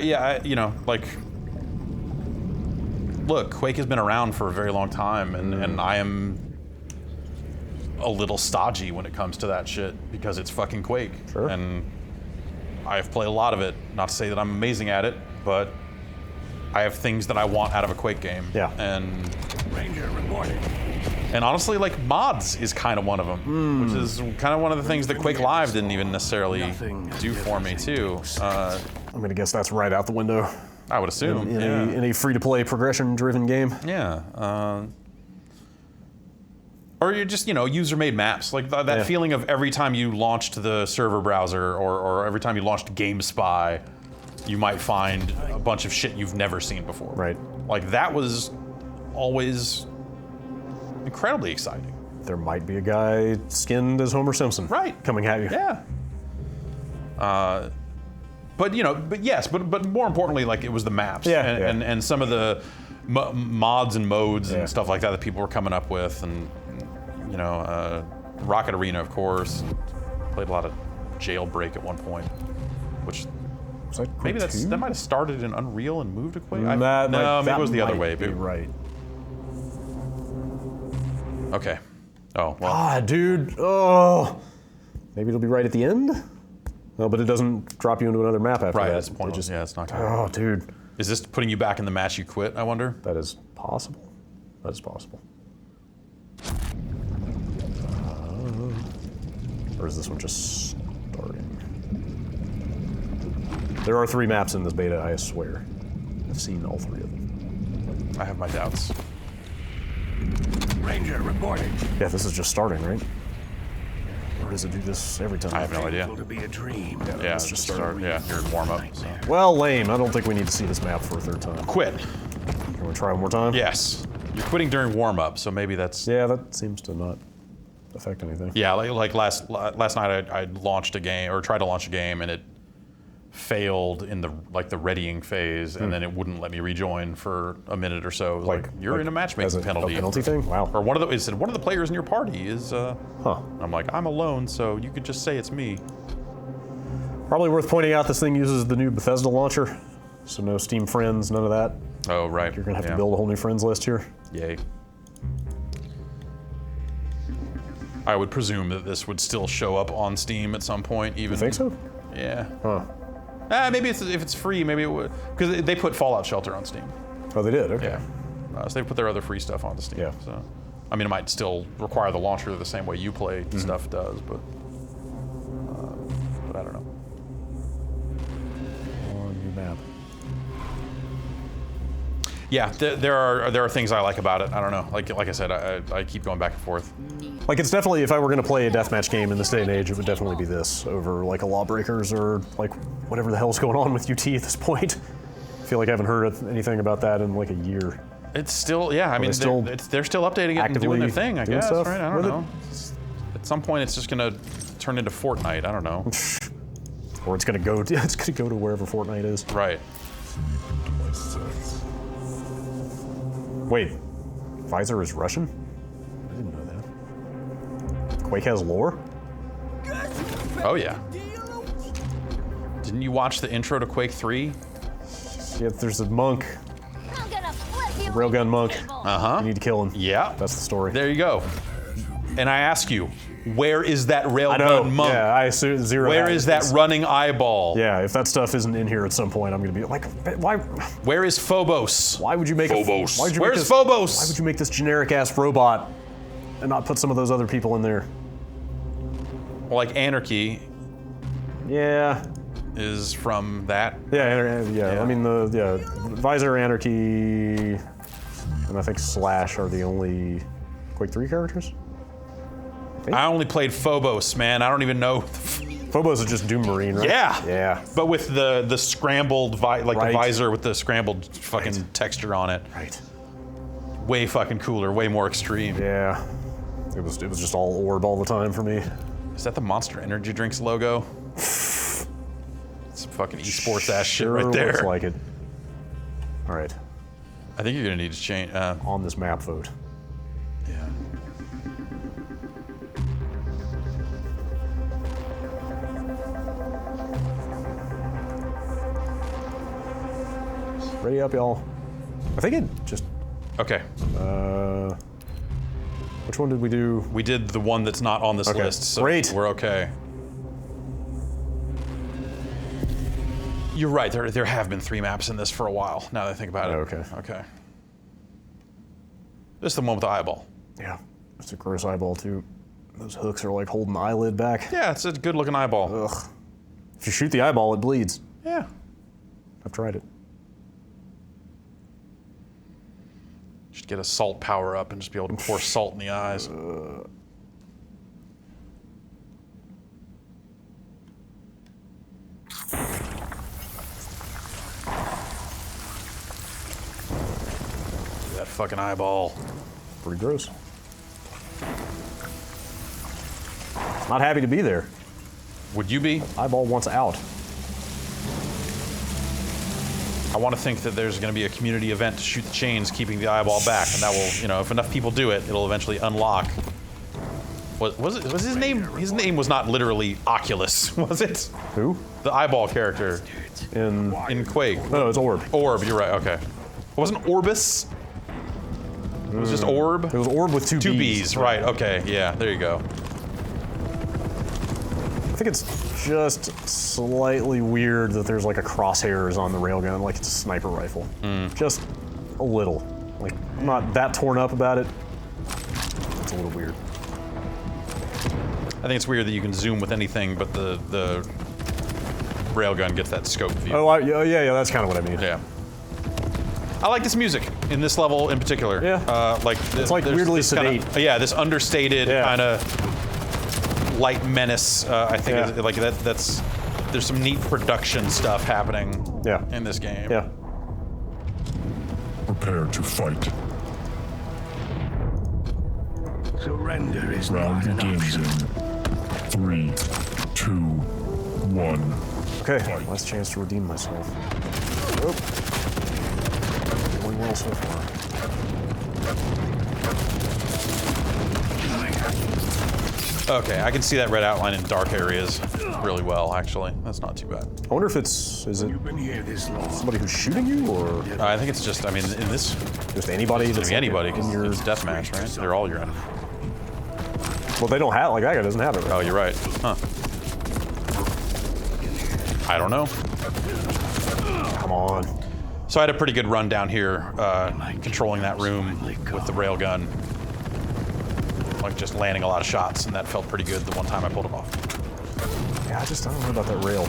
look, Quake has been around for a very long time, and I am a little stodgy when it comes to that shit because it's fucking Quake. Sure. And I've played a lot of it. Not to say that I'm amazing at it, but I have things that I want out of a Quake game. Yeah. And Ranger reporting. honestly, like mods is kind of one of them, which is kind of one of the things that Quake Live didn't even necessarily do for me too. I'm going to guess that's right out the window I would assume. in a free-to-play progression-driven game. Yeah. Or you're just, user-made maps. Like that Yeah. feeling of every time you launched the server browser or every time you launched GameSpy, you might find a bunch of shit you've never seen before. Right. Like that was always incredibly exciting. There might be a guy skinned as Homer Simpson. Right. Coming at you. Yeah. But more importantly, like it was the maps Yeah, and some of the mods and modes Yeah. and stuff like that people were coming up with, and Rocket Arena, of course. Played a lot of Jailbreak at one point, which Was that maybe Quake 2? that might have started in Unreal and moved to Quake. Maybe maybe it was the other way. Be right. Okay. Oh well. Ah, dude. Oh. Maybe it'll be right at the end? No, but it doesn't drop you into another map after Right. that. That's the point. It just, Yeah, it's not good. oh, dude. Is this putting you back in the match you quit? I wonder. That is possible. That is possible. Or is this one just starting? There are 3 maps in this beta, I swear. I've seen all 3 of them. I have my doubts. Ranger reporting. Yeah, this is just starting, right? Or does it do this every time? I have no idea. Painful to be a dream. Yeah, let's it's just just start. Yeah, you're in warm up. So. Well, lame. I don't think we need to see this map for a 3rd time. Quit. Can we try one more time? Yes. You're quitting during warm up, so maybe that's. Yeah, that seems to not affect anything. Yeah, like last night I launched a game or tried to launch a game and it failed in the readying phase, and then it wouldn't let me rejoin for a minute or so. It was like you're in a matchmaking as a penalty. penalty thing? Wow. Or it said one of the players in your party is. Huh. I'm like, I'm alone, so you could just say it's me. Probably worth pointing out this thing uses the new Bethesda launcher, so no Steam friends, none of that. Oh right. You're gonna have to build a whole new friends list here. Yay. I would presume that this would still show up on Steam at some point, even. You think so? Yeah. Huh. Maybe if it's free, maybe it would. Because they put Fallout Shelter on Steam. Oh, they did? Okay. Yeah. So they put their other free stuff onto Steam. Yeah. So, I mean, it might still require the launcher the same way you play stuff does, but I don't know. Oh, new map. Yeah, there are things I like about it. I don't know. Like I said, I keep going back and forth. Like, it's definitely, if I were going to play a deathmatch game in this day and age, it would definitely be this over like a Lawbreakers or like whatever the hell's going on with UT at this point. I feel like I haven't heard anything about that in like a year. It's still, yeah. I mean, they're still updating it and doing their thing. I guess, right? I don't know. At some point, it's just gonna turn into Fortnite. I don't know. Or it's gonna go. It's gonna go to wherever Fortnite is. Right. Wait, Visor is Russian? I didn't know that. Quake has lore? Oh yeah. Didn't you watch the intro to Quake 3? Yeah, there's a monk. A railgun monk. Uh-huh. You need to kill him. Yeah. That's the story. There you go. And I ask you, where is that I know. railgun monk? Yeah, I assume zero. Where is that running eyeball? Yeah, if that stuff isn't in here at some point, I'm gonna be like, why? Where is Phobos? Why would you make Phobos? Why'd you Where's make this, Phobos? Why would you make this generic ass robot and not put some of those other people in there? Like Anarchy Yeah. is from that. Yeah. I mean Visor, Anarchy, and I think Slash are the only Quake 3 characters. I only played Phobos, man. I don't even know. Phobos is just Doom Marine, right? Yeah. Yeah. But with the scrambled, the Right. visor with the scrambled fucking texture on it. Right. Way fucking cooler, way more extreme. Yeah. It was just all orb all the time for me. Is that the Monster Energy Drinks logo? It's fucking esports ass shit right there. Looks like it. All right. I think you're gonna need to change. On this map vote. Yeah. Ready up, y'all. I think it just. Okay. Which one did we do? We did the one that's not on this Okay. list, so Great. we're okay. You're right. There have been 3 maps in this for a while. Now that I think about it. Okay. Okay. This is the one with the eyeball. Yeah. It's a gross eyeball too. Those hooks are like holding the eyelid back. Yeah, it's a good-looking eyeball. Ugh. If you shoot the eyeball, it bleeds. Yeah. I've tried it. Should get a salt power up and just be able to pour salt in the eyes. That fucking eyeball. Pretty gross. Not happy to be there. Would you be? Eyeball wants out. I want to think that there's going to be a community event to shoot the chains, keeping the eyeball back, and that will, you know, if enough people do it, it'll eventually unlock. Was his name? His name was not literally Oculus, was it? Who? The eyeball character In Quake. no, it's Orb. Orb, you're right. Okay. It wasn't Orbis. It was just Orb. It was Orb with two Two B's. B's, right? Okay, yeah. There you go. I think it's just slightly weird that there's like a crosshairs on the railgun, like it's a sniper rifle. Just a little. Like, I'm not that torn up about it. It's a little weird. I think it's weird that you can zoom with anything, but the railgun gets that scope view. Oh, yeah, that's kind of what I mean. Yeah. I like this music in this level in particular. Yeah. It's like weirdly sedate. Yeah, this understated Yeah. kind of light menace. I think Yeah. is, like that's there's some neat production stuff happening. Yeah. In this game. Yeah. Prepare to fight. Surrender is Round not an begins option. in 3, 2, 1. Okay, Fight. last chance to redeem myself. Nope. Going well so far. Okay, I can see that red outline in dark areas really well. Actually, that's not tit I wonder if is it You've been here this long. somebody who's shooting you, or I think it's just. I mean, in this, just anybody it's that's gonna be anybody. in 'Cause your? it's deathmatch, right? They're all your enemy. Well, they don't have, like that guy doesn't have it. Oh, you're right. Huh. I don't know. Come on. So I had a pretty good run down here, controlling that room with the railgun. Like just landing a lot of shots, and that felt pretty good the one time I pulled it off. Yeah, I don't know about that rail.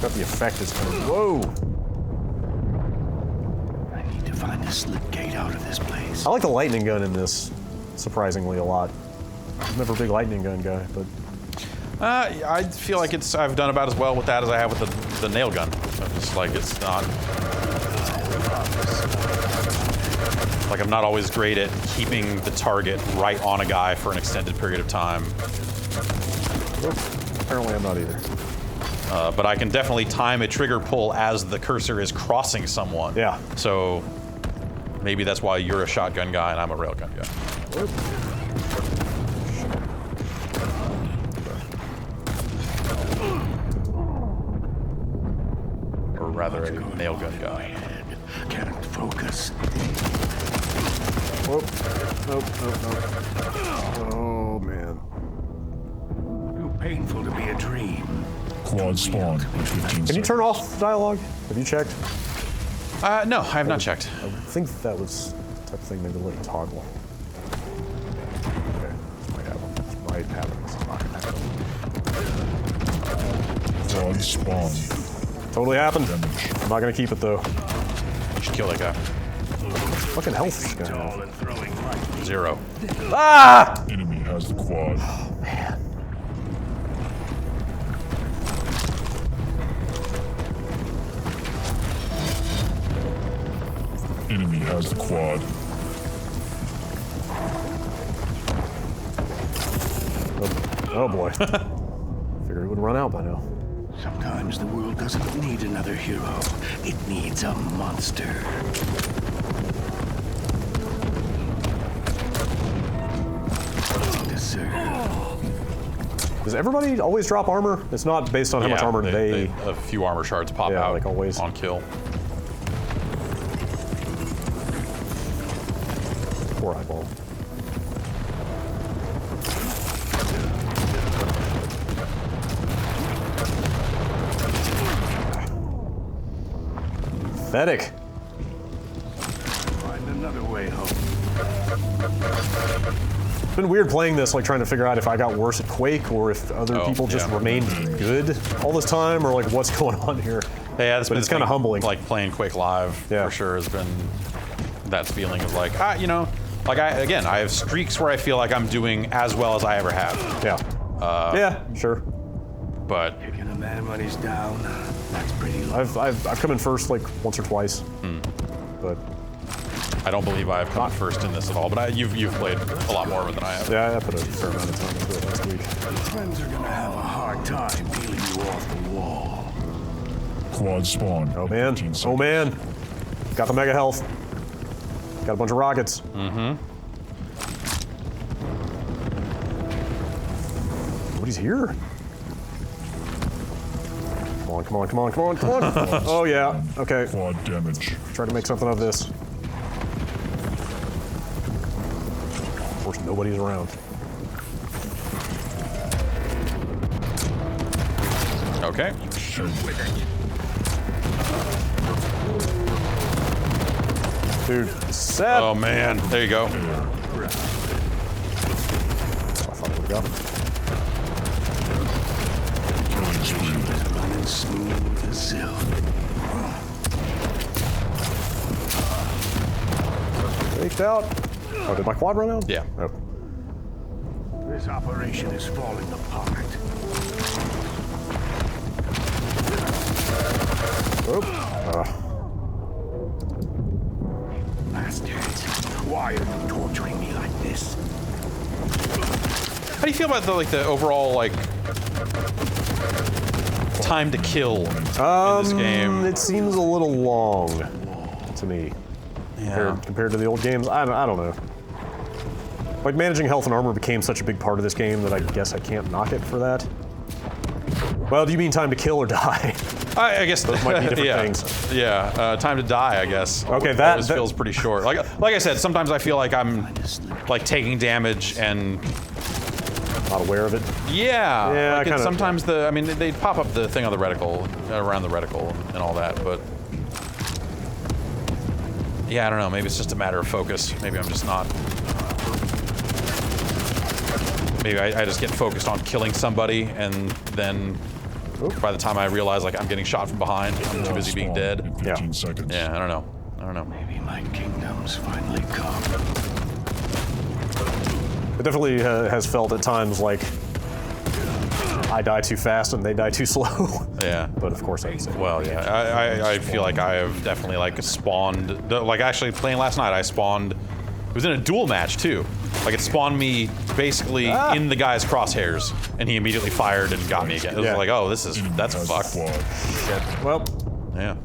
Got the effect is kind of, whoa. find a slip gate out of this place. I like the lightning gun in this, surprisingly, a lot. I'm never a big lightning gun guy, but... I feel like I've done about as well with that as I have with the nail gun. It's like it's not... Like I'm not always great at keeping the target right on a guy for an extended period of time. Nope. Apparently I'm not either. But I can definitely time a trigger pull as the cursor is crossing someone. Yeah. So maybe that's why you're a shotgun guy and I'm a railgun guy. Whoop. Or rather a nail gun guy. Can't focus. Whoop. Nope, nope, nope. Oh, man. Too painful to be a dream. Quad spawn in 15 seconds. Can you turn off dialogue? Have you checked? No, I have not checked. I think that was the type of thing maybe let it toggle. Okay, this might happen. This might happen. This is not gonna happen. Quad spawn. Totally happened. Damage. I'm not gonna keep it though. You should kill that guy. Fucking health this guy. Tall and throwing light. 0. Ah! Enemy has the quad. Oh, man. Enemy has the quad. Oh boy. Figured it would run out by now. Sometimes the world doesn't need another hero. It needs a monster. Does everybody always drop armor? It's not based on how much armor they... A few armor shards pop Yeah, out like always. on kill. Poor eyeball. Pathetic. Find another way home. It's been weird playing this, like trying to figure out if I got worse at Quake or if other people just yeah. remained good all this time, or like what's going on here. Yeah, But it's kind of humbling. Like playing Quake Live for sure has been that feeling of like, you know, like I have streaks where I feel like I'm doing as well as I ever have. Yeah. Yeah, sure. But Picking a man when he's down, that's pretty low. I've come in first like once or twice, but I don't believe I have come first in this at all. But you've played a lot more of it than I have. yeah, I put a fair amount of time into it last week. Friends are gonna have a hard time peeling you off the wall. Quad spawn. Oh man, oh man. Got the mega health. Got a bunch of rockets. Nobody's here. Come on, come on, come on, come on, come on. Oh yeah, okay. Quad damage. Try to make something of this. Of course, nobody's around. Okay. Dude, Seth! Oh man, there you go. I thought it would go. Running smooth as silk. Faked out. Oh, did my quad run out? Yeah. Oh. This operation is falling apart. Oh. Bastards. Why are you torturing me like this? How do you feel about the overall like time to kill in this game? It seems a little long to me compared to the old games. I don't know. Like managing health and armor became such a big part of this game that I guess I can't knock it for that. Well, do you mean time to kill or die? I guess those might be different things. Yeah, time to die, I guess. Okay, that feels pretty short. Like I said, sometimes I feel like I'm like taking damage and not aware of it. Yeah. Yeah. Like sometimes they pop up the thing on the reticle, around the reticle, and all that, but yeah, I don't know. Maybe it's just a matter of focus. Maybe I'm just not. Maybe I just get focused on killing somebody, and then by the time I realize like I'm getting shot from behind, I'm too busy being dead. In 15 seconds. Yeah, I don't know. I don't know. Maybe my kingdom's finally come. It definitely has felt at times like I die too fast and they die too slow. Yeah. But of course I'd say. Well, yeah, I feel like I have definitely like spawned, like actually playing last night, I spawned, it was in a duel match too. Like it spawned me basically in the guy's crosshairs and he immediately fired and got me again. It was like, oh, that's fucked. Shit. Well, Yeah.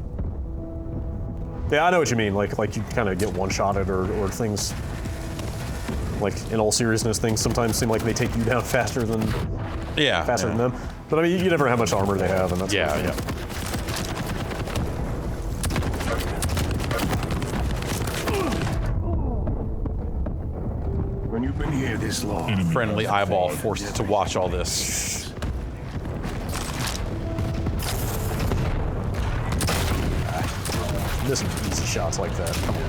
yeah, I know what you mean. Like you kind of get one-shotted or things, like in all seriousness, things sometimes seem like they take you down faster than than them. But I mean, you never know how much armor they have, and that's Yeah. When you've been here this long, Friendly eyeball forced to watch all this. Missing easy shots like that. Come on.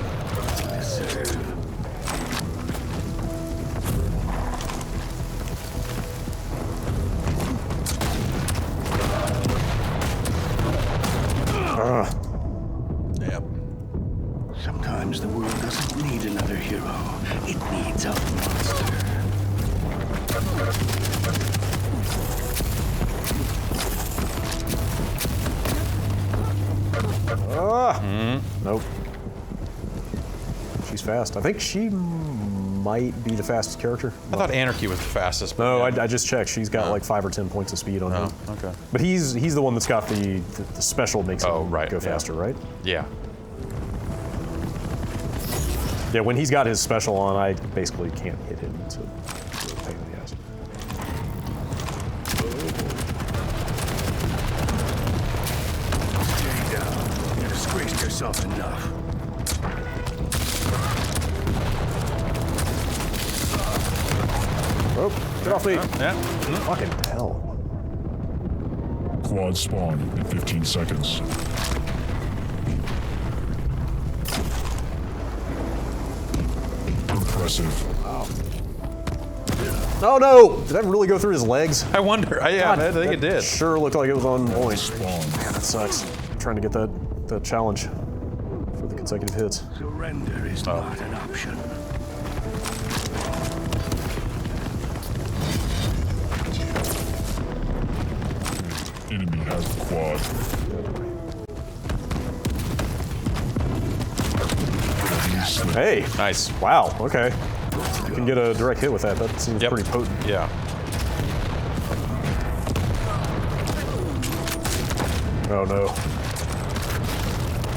Yep. sometimes the world doesn't need another hero. It needs a monster. Nope. She's fast. I think she might be the fastest character. I thought Anarchy was the fastest. No, I just checked. She's got like 5 or 10 points of speed on him. Okay. But he's the one that's got the special makes him right, go yeah. faster, right? Yeah. Yeah, when he's got his special on, I basically can't hit him. It's a pain in the ass. Stay down. You disgraced yourself enough. Oh, get off me! Yeah. Fucking hell. Quad spawn in 15 seconds. Impressive. Oh no! Did that really go through his legs? I wonder. Yeah, I think it did. Sure looked like it was on point. Spawn. Man, that sucks. I'm trying to get that challenge for the consecutive hits. Surrender is not an option. Enemy has the quad. Hey! Nice. Wow, okay. You can get a direct hit with that. That seems Yep. pretty potent. Yeah. Oh no.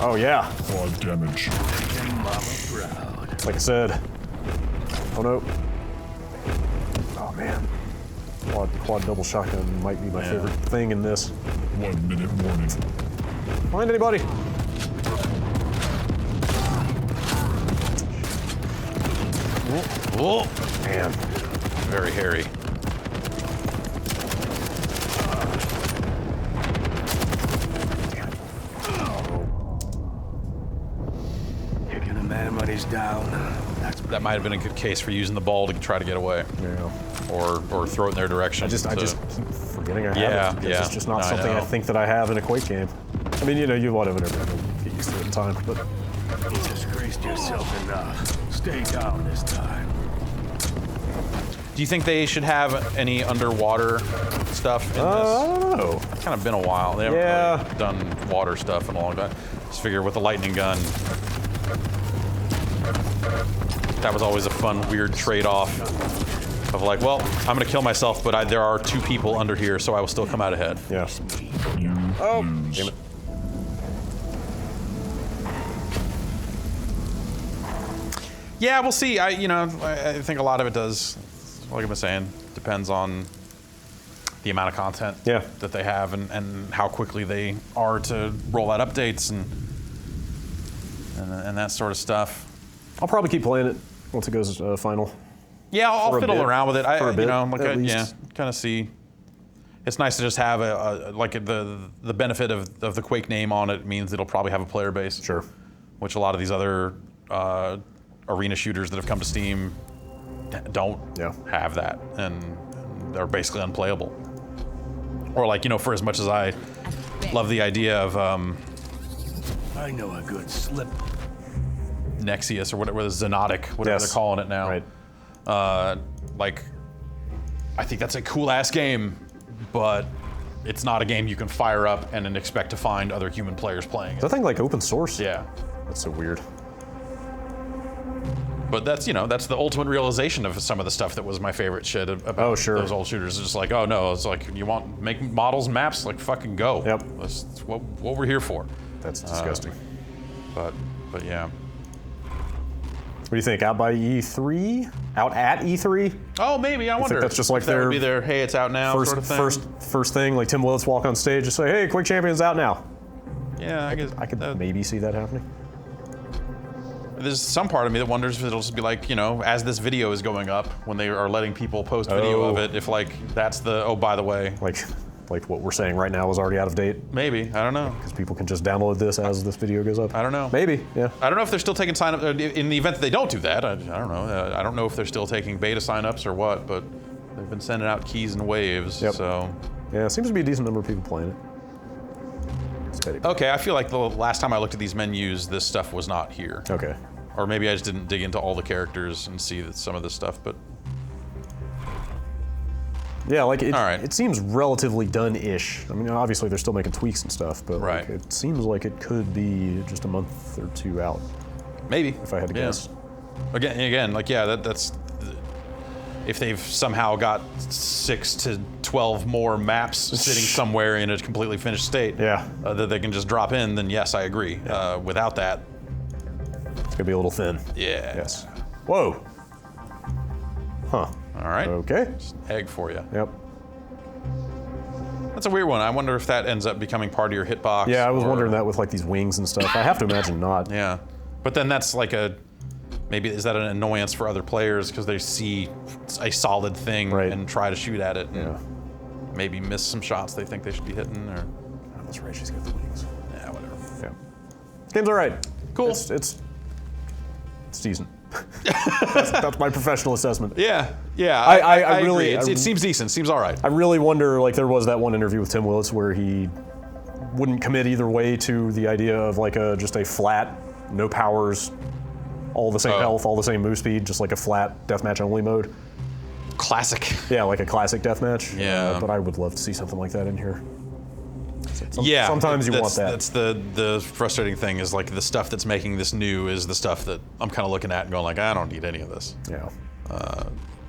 Oh yeah. Quad damage. Like I said. Oh no. Oh man. Quad double shotgun might be my favorite thing in this. 1 minute warning. Find anybody? Oh, Man. very hairy. Kicking a man when he's down. That might have been a good case for using the ball to try to get away, Yeah. or throw it in their direction. I just keep forgetting I have it. Yeah, It's just not I something I know. think that I have in a Quake game. I mean, you whatever, get used to it in time, but You disgraced yourself enough. Stay down this time. Do you think they should have any underwater stuff in I this? don't know. Kind of been a while. They haven't Yeah. really done water stuff in a long time. Just figure with the lightning gun, that was always a fun, weird trade-off of like, well, I'm gonna kill myself, but there are 2 people under here, so I will still come out ahead. Yeah. You Oh, lose. damn it. Yeah, we'll see. I think a lot of it does, like I've been saying, depends on the amount of content Yeah. that they have and how quickly they are to roll out updates and that sort of stuff. I'll probably keep playing it once it goes final. Yeah, I'll For a fiddle bit. around with it. For a bit, at least. Yeah, kind of see. It's nice to just have the benefit of the Quake name on it means it'll probably have a player base. Sure. Which a lot of these other arena shooters that have come to Steam don't have that, and they're basically unplayable. Or like, for as much as I love the idea of I know a good slip. Nexius or whatever, the Xenotic, whatever Yes. they're calling it now. Right. Like, I think that's a cool ass game, but it's not a game you can fire up and then expect to find other human players playing Is that it. thing like open source? Yeah. That's so weird. But that's, you know, that's the ultimate realization of some of the stuff that was my favorite shit about those old shooters. It's just like, oh no, it's like, you want make models and maps, like fucking go. Yep. That's what we're here for. That's disgusting. But yeah. What do you think? Out by E3? Out at E3? Oh, maybe. I wonder. that's just like if that would their be their, hey, it's out now First, sort of thing. first thing, like Tim Willits walk on stage and say, "Hey, Quake Champions out now." Yeah, I guess I could maybe see that happening. There's some part of me that wonders if it'll just be like, you know, as this video is going up, when they are letting people post video of it, if like that's the, oh, by the way. Like what we're saying right now is already out of date. Maybe. I don't know. Because people can just download this as this video goes up. I don't know. Maybe, yeah. I don't know if they're still taking sign up in the event that they don't do that. I don't know. I don't know if they're still taking beta sign-ups or what, but they've been sending out keys and waves. Yep. So Yeah, it seems to be a decent number of people playing it. Steady. okay, I feel like the last time I looked at these menus, this stuff was not here. Okay. Or maybe I just didn't dig into all the characters and see that some of this stuff, but Yeah, like it, All right. it seems relatively done-ish. I mean, obviously they're still making tweaks and stuff, but Right. like, it seems like it could be just a month or two out, maybe. if I had to guess. Again, like, yeah, that's if they've somehow got 6 to 12 more maps sitting somewhere in a completely finished state Yeah. that they can just drop in, then yes, I agree. Without that, It's gonna be a little thin. yeah. Yes. Whoa. Huh. All right. Okay. Egg for you. Yep. That's a weird one. I wonder if that ends up becoming part of your hitbox. Yeah, I was or- wondering that with like these wings and stuff. I have to imagine not. Yeah. But then that's like maybe is that an annoyance for other players because they see a solid thing Right. and try to shoot at it and Yeah. maybe miss some shots they think they should be hitting or Oh, that's right. She's got the wings. yeah, whatever. Yeah. This game's all right. Cool. It's decent. that's my professional assessment. Yeah, yeah. I agree. really- It seems decent. Seems all right. I really wonder, like there was that one interview with Tim Willits where he wouldn't commit either way to the idea of like just a flat, no powers, all the same Oh. health, all the same move speed, just like a flat deathmatch only mode. Classic. Yeah, like a classic deathmatch. Yeah. But I would love to see something like that in here. Yeah. Sometimes you want that. That's the frustrating thing is like the stuff that's making this new is the stuff that I'm kind of looking at and going like, I don't need any of this. Yeah.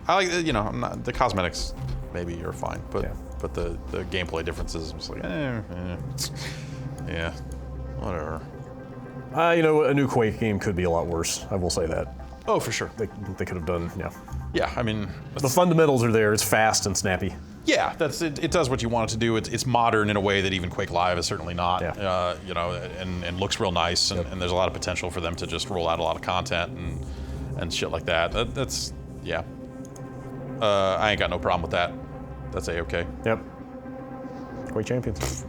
I like, you know, I'm not, the cosmetics maybe you're fine, but Yeah. but the gameplay differences, I'm just like, yeah, whatever. You know, a new Quake game could be a lot worse. I will say that. Oh, for sure. They could have done, yeah. Yeah, I mean, The fundamentals are there. It's fast and snappy. yeah, that's it. It does what you want it to do. It's modern in a way that even Quake Live is certainly not. Yeah. You know, and looks real nice, and there's a lot of potential for them to just roll out a lot of content and shit like that. That's yeah. I ain't got no problem with that. That's a-okay. Yep. Quake Champions.